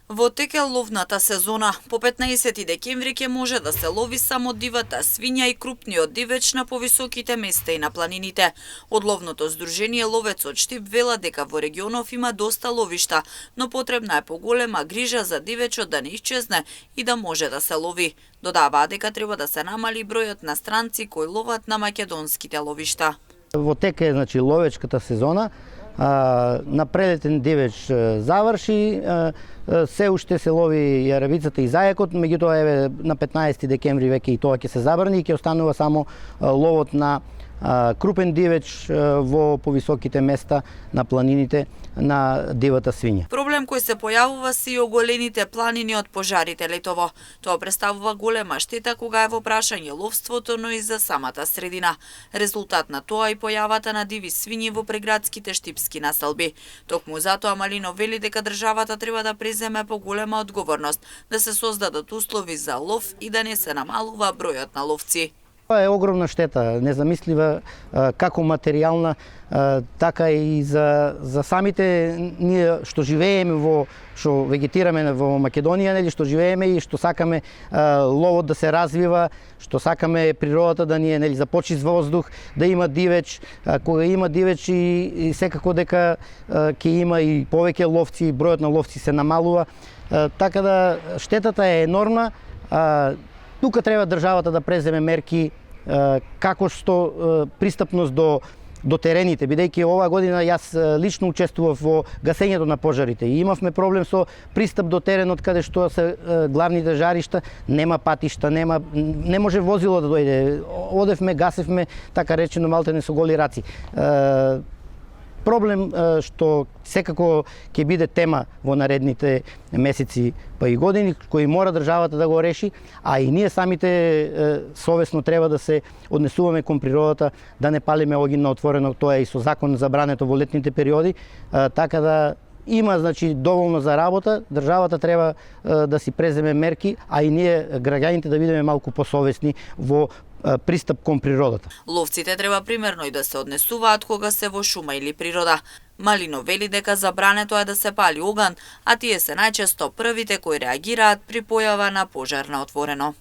Во тека ловната сезона, по 15 декември ќе може да се лови само дивата свиња и крупниот дивеч на повисоките места и на планините. Од ловното здружение Ловец од Штип вела дека во регионов има доста ловишта, но потребна е поголема грижа за дивечот да не исчезне и да може да се лови. Додаваа дека треба да се намали бројот на странци кои ловат на македонските ловишта. Во тека е ловечката сезона. На прелетен дивеч заврши, се уште се лови јарабицата и зајакот, меѓутоа еве на 15 декември веќе и тоа ќе се забрани и ќе останува само ловот на крупен дивеч во повисоките места на планините на дивата свиња. Проблем кој се појавува се и оголените планини од пожарите летово. Тоа представува голема штета кога е во прашање ловството, но и за самата средина. Резултат на тоа и појавата на диви свињи во преградските штипски населби. Токму затоа Малино вели дека државата треба да преземе поголема одговорност, да се создадат услови за лов и да не се намалува бројот на ловци. Тоа е огромна штета, незамислива како материјална, така и за самите ние што живееме што вегетираме во Македонија, нели, што живееме и што сакаме ловот да се развива, што сакаме природата да ни е, нели, за почист воздух, да има дивеч, кога има дивеч и секако дека ќе има и повеќе ловци, бројот на ловци се намалува, така да штетата е енормна. Тука треба државата да преземе мерки како што пристапност до терените, бидејќи оваа година јас лично учествував во гасењето на пожарите и имавме проблем со пристап до теренот каде што се главните жаришта, нема патишта, не може возило да дојде. Одевме, гасевме, така речено малтене со голи раци. Проблем што секако ќе биде тема во наредните месеци па и години, кои мора државата да го реши, а и ние самите совесно треба да се однесуваме кон природата, да не палиме огин на отворено, тоа е и со закон забрането во летните периоди, така да има, значи, доволно за работа, државата треба да си преземе мерки, а и ние граѓаните да бидеме малку посовесни во пристап кон природата. Ловците треба примерно и да се однесуваат кога се во шума или природа. Малино вели дека забрането е да се пали оган, а тие се најчесто првите кои реагираат при појава на пожар на отворено.